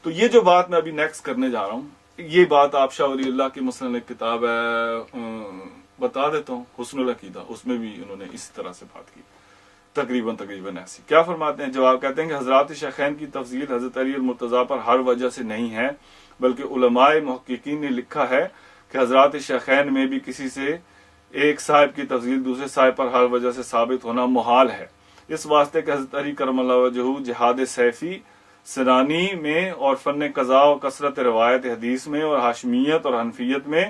S1: تو یہ جو بات میں ابھی نیکسٹ کرنے جا رہا ہوں، یہ بات آپ شاہ ولی اللہ کی مثلاً ایک کتاب ہے بتا دیتا ہوں، حسن العقیدہ، اس میں بھی انہوں نے اسی طرح سے بات کی، تقریباً ایسی. کیا فرماتے ہیں؟ جواب کہتے ہیں کہ حضرات شیخین کی تفضیل حضرت علی المرتضیٰ پر ہر وجہ سے نہیں ہے، بلکہ علماء محققین نے لکھا ہے کہ حضرات شیخین میں بھی کسی سے ایک صاحب کی تفضیل دوسرے صاحب پر ہر وجہ سے ثابت ہونا محال ہے، اس واسطے کہ حضرت علی کرم اللہ وجہہ جہاد سیفی سنانی میں اور فن قضاء و کثرت روایت حدیث میں اور ہاشمیت اور حنفیت میں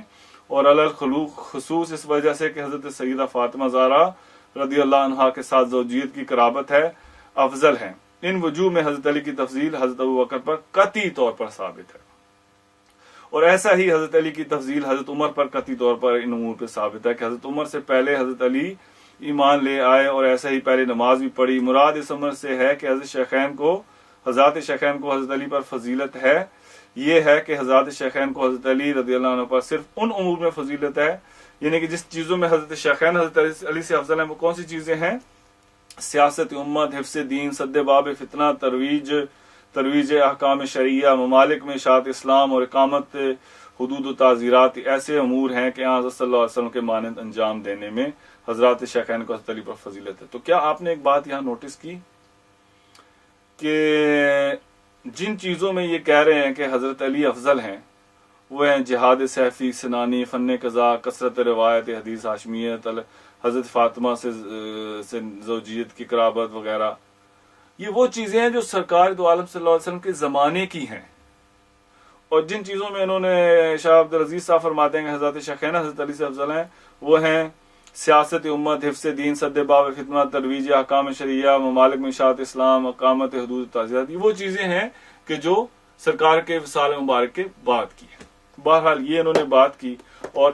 S1: اور الخلوق خصوص اس وجہ سے کہ حضرت سیدہ فاطمہ زہرا رضی اللہ عنہا کے ساتھ زوجیت کی قرابت ہے، افضل ہیں. ان وجوہ میں حضرت علی کی تفضیل حضرت ابوبکر پر قطعی طور پر ثابت ہے، اور ایسا ہی حضرت علی کی تفضیل حضرت عمر پر قطعی طور پر ان امور پہ ثابت ہے کہ حضرت عمر سے پہلے حضرت علی ایمان لے آئے اور ایسا ہی پہلے نماز بھی پڑھی. مراد اس عمر سے ہے کہ حضرت شیخین کو حضرت علی پر فضیلت ہے، یہ ہے کہ حضرت شیخین کو حضرت علی رضی اللہ عنہ پر صرف ان امور میں فضیلت ہے، یعنی کہ جس چیزوں میں حضرت شیخین حضرت علی سے افضل ہیں وہ کون سی چیزیں ہیں؟ سیاست امت، حفظ دین، سد باب فتنہ، ترویج احکام شریعہ، ممالک میں اشاعت اسلام اور اقامت حدود و تعزیرات. ایسے امور ہیں کہ حضرت صلی اللہ علیہ وسلم کے مانند انجام دینے میں حضرات شیخین کو حضرت علی پر فضیلت ہے. تو کیا آپ نے ایک بات یہاں نوٹس کی کہ جن چیزوں میں یہ کہہ رہے ہیں کہ حضرت علی افضل ہیں وہ ہیں جہاد سیفی، سنانی، فن قضاء، کثرت روایت حدیث، ہاشمیت، حضرت فاطمہ سے زوجیت کی قرابت وغیرہ. یہ وہ چیزیں ہیں جو سرکار دو عالم صلی اللہ علیہ وسلم کے زمانے کی ہیں، اور جن چیزوں میں انہوں نے شاہ عبدالعزیز صاحب فرماتے ہیں کہ حضرت شیخین حضرت علی سے افضل ہیں، وہ ہیں سیاست امت، حفظ دین، سد باب فتنہ، ترویج احکام شریعہ، ممالک میں اشاعت اسلام، اقامت حدود تعزیرات. یہ وہ چیزیں ہیں کہ جو سرکار کے وصال مبارک کے بعد کی ہے. بہرحال یہ انہوں نے بات کی، اور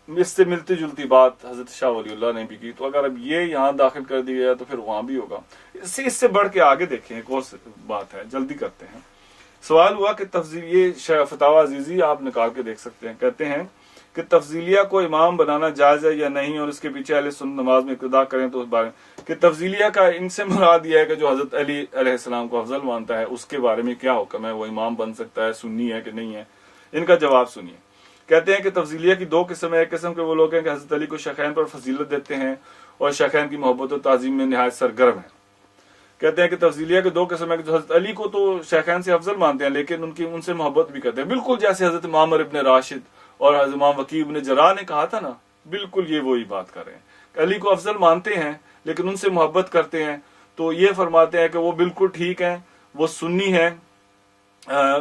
S1: اس سے ملتی جلتی بات حضرت شاہ ولی اللہ نے بھی کی. تو اگر اب یہ یہاں داخل کر دیا گیا تو پھر وہاں بھی ہوگا. اس سے بڑھ کے آگے دیکھیں، ایک اور بات ہے، جلدی کرتے ہیں. سوال ہوا کہ تفضیل، یہ فتاوی عزیزی آپ نکال کے دیکھ سکتے ہیں، کہتے ہیں کہ تفضیلیہ کو امام بنانا جائز ہے یا نہیں، اور اس کے پیچھے اہل سنت نماز میں اقتدا کریں تو اس بارے میں کہ تفضیلیہ کا ان سے مراد یہ ہے کہ جو حضرت علی علیہ السلام کو افضل مانتا ہے اس کے بارے میں کیا حکم ہے، وہ امام بن سکتا ہے، سنی ہے کہ نہیں ہے. ان کا جواب سنیے. کہتے ہیں کہ تفضیلیہ کی دو قسم ہے. ایک قسم کے وہ لوگ ہیں کہ حضرت علی کو شیخین پر فضیلت دیتے ہیں اور شیخین کی محبت و تعظیم میں نہایت سرگرم ہیں. کہتے ہیں کہ تفضیلیہ کے دو قسم ہے کہ جو حضرت علی کو تو شیخین سے افضل مانتے ہیں لیکن ان سے محبت بھی کرتے ہیں، بالکل جیسے حضرت معمر ابن راشد اور حضرت امام وکیع ابن جراح نے کہا تھا نا، بالکل یہ وہی بات کر رہے ہیں کہ علی کو افضل مانتے ہیں لیکن ان سے محبت کرتے ہیں. تو یہ فرماتے ہیں کہ وہ بالکل ٹھیک ہیں، وہ سنی ہیں.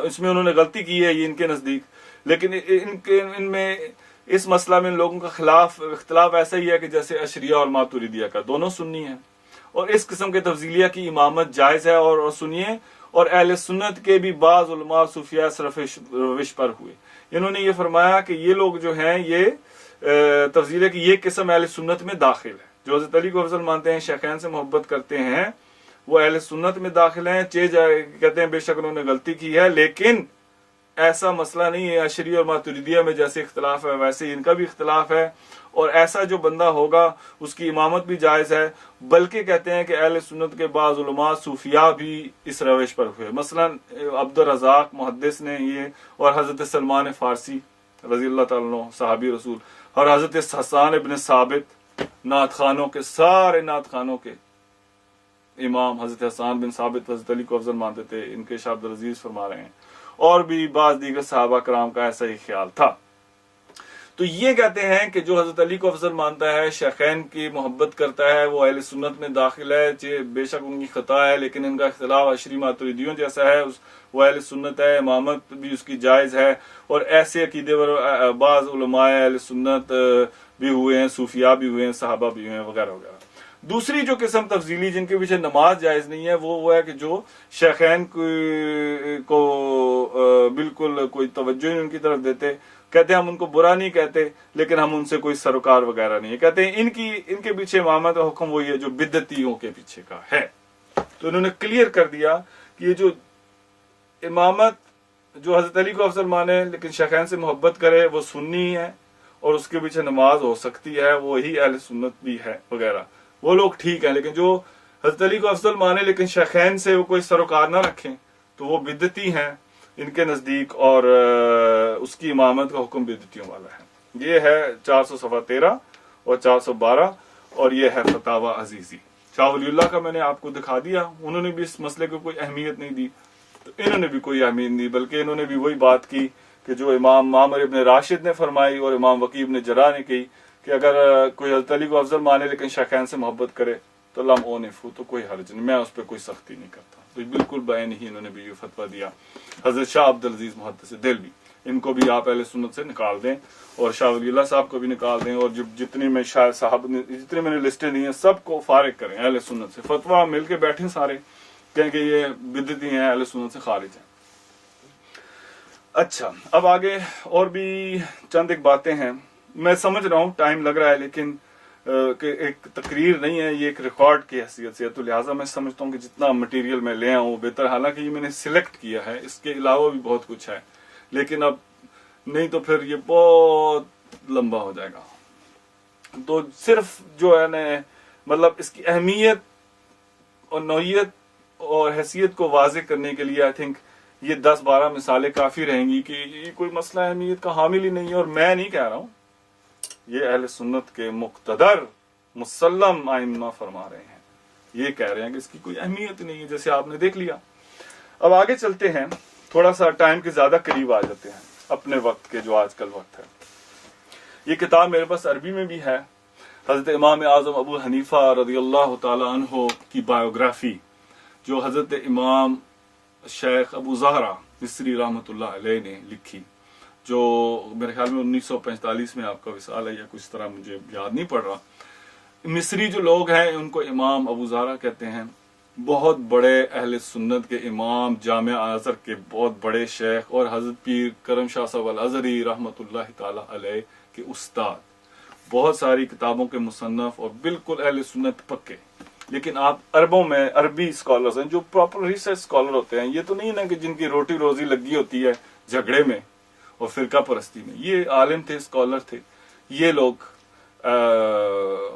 S1: اس میں انہوں نے غلطی کی ہے یہ ان کے نزدیک، لیکن ان میں اس مسئلہ میں ان لوگوں کا اختلاف ایسا ہی ہے کہ جیسے اشریہ اور ماتوریدیہ کا، دونوں سنی ہیں. اور اس قسم کے تفضیلیہ کی امامت جائز ہے. اور سنیے، اور اہل سنت کے بھی بعض علماء صوفیہ اس روش پر ہوئے. انہوں نے یہ فرمایا کہ یہ لوگ جو ہیں یہ تفضیلیہ کی یہ قسم اہل سنت میں داخل ہے. جو حضرت علی کو افضل مانتے ہیں، شیخین سے محبت کرتے ہیں، وہ اہل سنت میں داخل ہیں. کہتے ہیں بے شک انہوں نے غلطی کی ہے، لیکن ایسا مسئلہ نہیں ہے. اشریہ اور ماتوریدیہ میں جیسے اختلاف ہے ویسے ہی ان کا بھی اختلاف ہے، اور ایسا جو بندہ ہوگا اس کی امامت بھی جائز ہے. بلکہ کہتے ہیں کہ اہل سنت کے بعض علماء صوفیاء بھی اس روش پر ہوئے. مثلا عبد الرزاق محدث نے یہ، اور حضرت سلمان فارسی رضی اللہ تعالیٰ عنہ صحابی رسول، اور حضرت حسان ابن ثابت، نعت خانوں کے سارے نعت خانوں کے امام حضرت حسان بن ثابت حضرت علی کو افضل مانتے تھے. ان کے شاہ عبدالعزیز فرما رہے ہیں، اور بھی بعض دیگر صحابہ کرام کا ایسا ہی خیال تھا. تو یہ کہتے ہیں کہ جو حضرت علی کو افضل مانتا ہے، شیخین کی محبت کرتا ہے، وہ اہل سنت میں داخل ہے. بے شک ان کی خطا ہے لیکن ان کا اختلاف اشری ماتوریدیوں جیسا ہے، وہ اہل سنت ہے، امامت بھی اس کی جائز ہے. اور ایسے عقیدے پر بعض علماء اہل سنت بھی ہوئے ہیں، صوفیاء بھی ہوئے ہیں، صحابہ بھی ہوئے ہیں، وغیرہ وغیرہ. دوسری جو قسم تفضیلی جن کے پیچھے نماز جائز نہیں ہے، وہ ہے کہ جو شیخین کو بالکل کوئی توجہ نہیں ان کی طرف دیتے. کہتے ہیں ہم ان کو برا نہیں کہتے لیکن ہم ان سے کوئی سروکار وغیرہ نہیں ہے. کہتے ہیں ان کے پیچھے امامت کا حکم وہی ہے جو بدعتیوں کے پیچھے کا ہے. تو انہوں نے کلیئر کر دیا کہ یہ جو امامت جو حضرت علی کو افضل مانے لیکن شیخین سے محبت کرے وہ سنی ہے، اور اس کے پیچھے نماز ہو سکتی ہے، وہی اہل سنت بھی ہے وغیرہ. وہ لوگ ٹھیک ہیں. لیکن جو حضرت علی کو افضل مانے لیکن شیخین سے وہ کوئی سروکار نہ رکھیں تو وہ بدعتی ہیں. ان کے نزدیک، اور اس کی امامت کا حکم بدعتیوں والا ہے۔ یہ ہے 400 صفحہ 13 اور 412، اور یہ ہے فتاوی عزیزی۔ شاہ ولی اللہ کا میں نے آپ کو دکھا دیا، انہوں نے بھی اس مسئلے کو کوئی اہمیت نہیں دی، تو انہوں نے بھی کوئی اہمیت نہیں دی، بلکہ انہوں نے بھی وہی بات کی کہ جو امام معمر ابن راشد نے فرمائی اور امام وکیع ابن جراح نے کی کہ اگر کوئی حضرت علی کو افضل مانے لیکن شیخین سے محبت کرے تو لم اونفو، تو کوئی حرج نہیں، میں اس پہ کوئی سختی نہیں کرتا۔ تو بالکل بعین ہی انہوں نے بھی یہ فتویٰ دیا۔ حضرت شاہ عبدالعزیز محدث دہلوی، ان کو بھی آپ اہل سنت سے نکال دیں، اور شاہ ولی اللہ صاحب کو بھی نکال دیں، اور جتنی میں شاہ صاحب نے جتنے میں نے لسٹیں دی ہیں سب کو فارغ کریں اہل سنت سے۔ فتویٰ مل کے بیٹھیں سارے، کہیں کہ یہ بدعتی ہیں، اہل سنت سے خارج ہیں۔ اچھا، اب آگے اور بھی چند ایک باتیں ہیں۔ میں سمجھ رہا ہوں ٹائم لگ رہا ہے، لیکن کہ ایک تقریر نہیں ہے، یہ ایک ریکارڈ کی حیثیت سے، تو لہٰذا میں سمجھتا ہوں کہ جتنا مٹیریل میں لے آؤں بہتر، حالانکہ یہ میں نے سلیکٹ کیا ہے، اس کے علاوہ بھی بہت کچھ ہے، لیکن اب نہیں تو پھر یہ بہت لمبا ہو جائے گا۔ تو صرف جو ہے نا مطلب اس کی اہمیت اور نوعیت اور حیثیت کو واضح کرنے کے لیے آئی تھنک یہ 10-12 مثالیں کافی رہیں گی کہ یہ کوئی مسئلہ اہمیت کا حامل ہی نہیں ہے، اور میں نہیں کہہ رہا ہوں، یہ اہل سنت کے مقتدر مسلم ائمہ فرما رہے ہیں، یہ کہہ رہے ہیں کہ اس کی کوئی اہمیت نہیں ہے، جیسے آپ نے دیکھ لیا۔ اب آگے چلتے ہیں، تھوڑا سا ٹائم کے زیادہ قریب آ جاتے ہیں اپنے وقت کے، جو آج کل وقت ہے۔ یہ کتاب میرے پاس عربی میں بھی ہے، حضرت امام اعظم ابو حنیفہ رضی اللہ تعالی عنہ کی بایوگرافی، جو حضرت امام شیخ ابو زہرہ مصری رحمۃ اللہ علیہ نے لکھی، جو میرے خیال میں 1945 میں آپ کا وصال ہے یا کچھ طرح، مجھے یاد نہیں پڑ رہا۔ مصری جو لوگ ہیں ان کو امام ابو زہرہ کہتے ہیں، بہت بڑے اہل سنت کے امام، جامع ازہر کے بہت بڑے شیخ، اور حضرت پیر کرم شاہ صاحب الازہری رحمۃ اللہ تعالی علیہ کے استاد، بہت ساری کتابوں کے مصنف، اور بالکل اہل سنت پکے۔ لیکن آپ عربوں میں عربی اسکالرز ہیں جو پراپر ریسرچ اسکالر ہوتے ہیں، یہ تو نہیں نا کہ جن کی روٹی روزی لگی ہوتی ہے جھگڑے میں اور فرقہ پرستی میں، یہ عالم تھے، اسکالر تھے یہ لوگ۔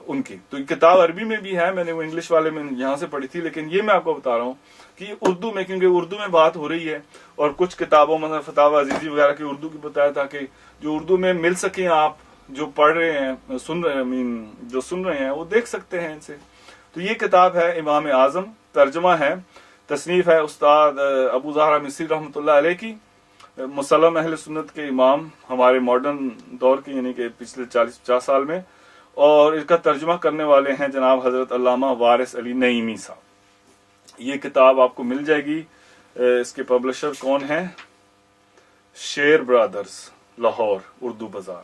S1: ان کی تو کتاب عربی میں بھی ہے، میں نے وہ انگلش والے میں یہاں سے پڑھی تھی، لیکن یہ میں آپ کو بتا رہا ہوں کہ یہ اردو میں، کیونکہ اردو میں بات ہو رہی ہے، اور کچھ کتابوں مثلا فتاوی عزیزی وغیرہ کی اردو کی بتایا تھا کہ جو اردو میں مل سکیں، آپ جو پڑھ رہے ہیں سن رہے ہیں، جو سن رہے ہیں وہ دیکھ سکتے ہیں ان سے۔ تو یہ کتاب ہے امام اعظم، ترجمہ ہے، تصنیف ہے استاد ابو زہرہ مصری رحمۃ اللہ علیہ کی، مسلم اہل سنت کے امام ہمارے ماڈرن دور کے، یعنی کہ پچھلے 40-50 سال میں، اور اس کا ترجمہ کرنے والے ہیں جناب حضرت علامہ وارث علی نعیمی صاحب۔ یہ کتاب آپ کو مل جائے گی، اس کے پبلشر کون ہیں؟ شیر برادرز، لاہور، اردو بازار۔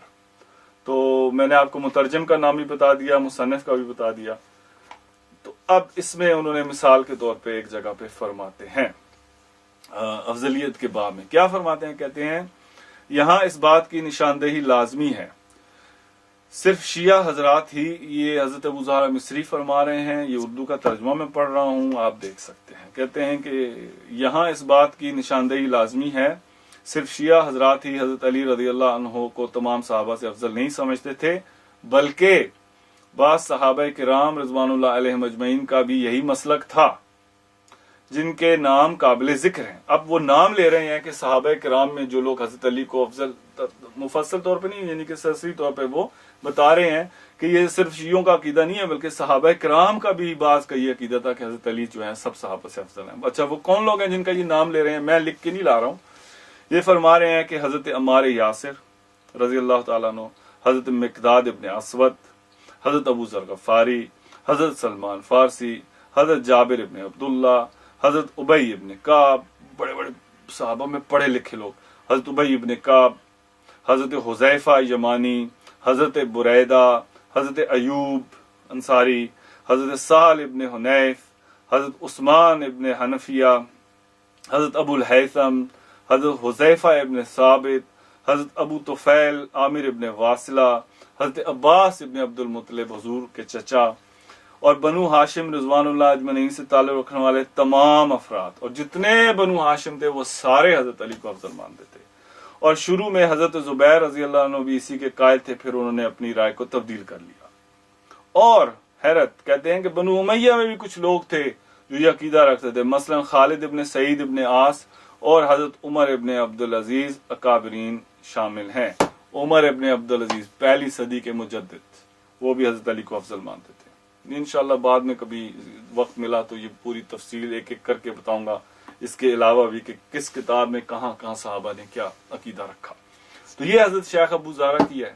S1: تو میں نے آپ کو مترجم کا نام بھی بتا دیا، مصنف کا بھی بتا دیا۔ تو اب اس میں انہوں نے مثال کے طور پہ ایک جگہ پہ فرماتے ہیں افضلیت کے باب میں کیا فرماتے ہیں، کہتے ہیں یہاں اس بات کی نشاندہی لازمی ہے، صرف شیعہ حضرات ہی، یہ حضرت ابو زہرہ مصری فرما رہے ہیں، یہ اردو کا ترجمہ میں پڑھ رہا ہوں، آپ دیکھ سکتے ہیں، کہتے ہیں کہ یہاں اس بات کی نشاندہی لازمی ہے، صرف شیعہ حضرات ہی حضرت علی رضی اللہ عنہ کو تمام صحابہ سے افضل نہیں سمجھتے تھے، بلکہ بعض صحابہ کرام رضوان اللہ علیہم اجمعین کا بھی یہی مسلک تھا، جن کے نام قابل ذکر ہیں۔ اب وہ نام لے رہے ہیں کہ صحابہ کرام میں جو لوگ حضرت علی کو افضل، مفصل طور پہ نہیں، یعنی کہ سرسری طور پہ وہ بتا رہے ہیں کہ یہ صرف شیعوں کا عقیدہ نہیں ہے، بلکہ صحابہ کرام کا بھی بعض کا یہ عقیدہ تھا کہ حضرت علی جو ہیں سب صحابہ سے افضل ہیں۔ اچھا، وہ کون لوگ ہیں جن کا یہ نام لے رہے ہیں؟ میں لکھ کے نہیں لا رہا ہوں، یہ فرما رہے ہیں کہ حضرت عمار یاسر رضی اللہ تعالیٰ عنہ، حضرت مقداد ابن اسود، حضرت ابو ذر غفاری، حضرت سلمان فارسی، حضرت جابر ابن عبداللہ، حضرت ابی ابن کعب، بڑے بڑے صحابہ میں پڑھے لکھے لوگ، حضرت ابی ابن کعب، حضرت حذیفہ یمانی، حضرت بریدہ، حضرت ایوب انصاری، حضرت سہل ابن حنیف، حضرت عثمان ابن حنفیہ، حضرت ابو الہیثم، حضرت حذیفہ ابن ثابت، حضرت ابو طفیل عامر ابن واصلہ، حضرت عباس ابن عبد المطلب حضور کے چچا، اور بنو ہاشم رضوان اللہ اجمعین سے تعلق رکھنے والے تمام افراد، اور جتنے بنو ہاشم تھے وہ سارے حضرت علی کو افضل مانتے تھے، اور شروع میں حضرت زبیر رضی اللہ عنہ بھی اسی کے قائل تھے، پھر انہوں نے اپنی رائے کو تبدیل کر لیا۔ اور حیرت، کہتے ہیں کہ بنو امیہ میں بھی کچھ لوگ تھے جو یہ عقیدہ رکھتے تھے، مثلا خالد ابن سعید ابن عاص اور حضرت عمر ابن عبد العزیز اکابرین شامل ہیں. عمر ابن عبد العزیز پہلی صدی کے مجدد، وہ بھی حضرت علی کو افضل مانتے تھے. انشاءاللہ بعد میں کبھی وقت ملا تو یہ پوری تفصیل ایک ایک کر کے بتاؤں گا، اس کے علاوہ بھی کہ کس کتاب میں کہاں کہاں صحابہ نے کیا عقیدہ رکھا. تو یہ حضرت شیخ ابو زہرا کی ہے،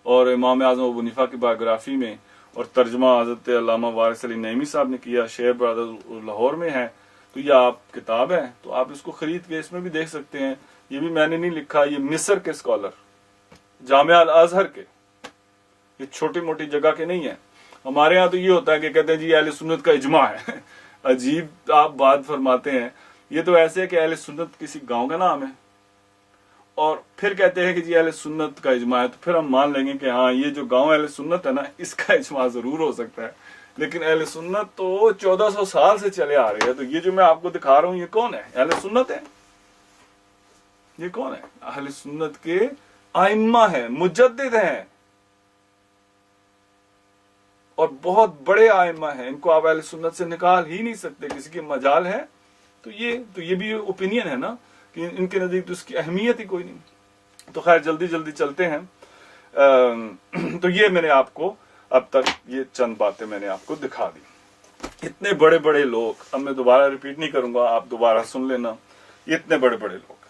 S1: اور امام اعظم ابو حنیفہ کی بایوگرافی میں اور ترجمہ حضرت علامہ وارث علی نعیمی صاحب نے کیا، شیخ برادر لاہور میں ہے. تو یہ آپ کتاب ہے، تو آپ اس کو خرید کے اس میں بھی دیکھ سکتے ہیں. یہ بھی میں نے نہیں لکھا، یہ مصر کے اسکالر جامعہ الازہر کے، یہ چھوٹی موٹی جگہ کے نہیں ہیں. ہمارے ہاں تو یہ ہوتا ہے کہ کہتے ہیں جی اہل سنت کا اجماع ہے. عجیب آپ بات فرماتے ہیں. یہ تو ایسے ہے کہ اہل سنت کسی گاؤں کا نام ہے، اور پھر کہتے ہیں کہ جی اہل سنت کا اجماع ہے، تو پھر ہم مان لیں گے کہ ہاں یہ جو گاؤں اہل سنت ہے نا، اس کا اجماع ضرور ہو سکتا ہے. لیکن اہل سنت تو 1400 سال سے چلے آ رہے ہیں. تو یہ جو میں آپ کو دکھا رہا ہوں یہ کون ہے؟ اہل سنت ہے. یہ کون ہے؟ اہل سنت کے ائمہ ہیں، مجدد ہیں، اور بہت بڑے ائمہ ہیں. ان کو آپ اہل سنت سے نکال ہی نہیں سکتے. کسی کی مجال ہے تو یہ بھی اوپینین ہے نا کہ ان کے نزدیک تو اس کی اہمیت ہی کوئی نہیں. تو خیر جلدی جلدی چلتے ہیں. تو یہ میں نے آپ کو اب تک یہ چند باتیں میں نے آپ کو دکھا دی. اتنے بڑے بڑے لوگ، اب میں دوبارہ ریپیٹ نہیں کروں گا، آپ دوبارہ سن لینا. یہ اتنے بڑے بڑے لوگ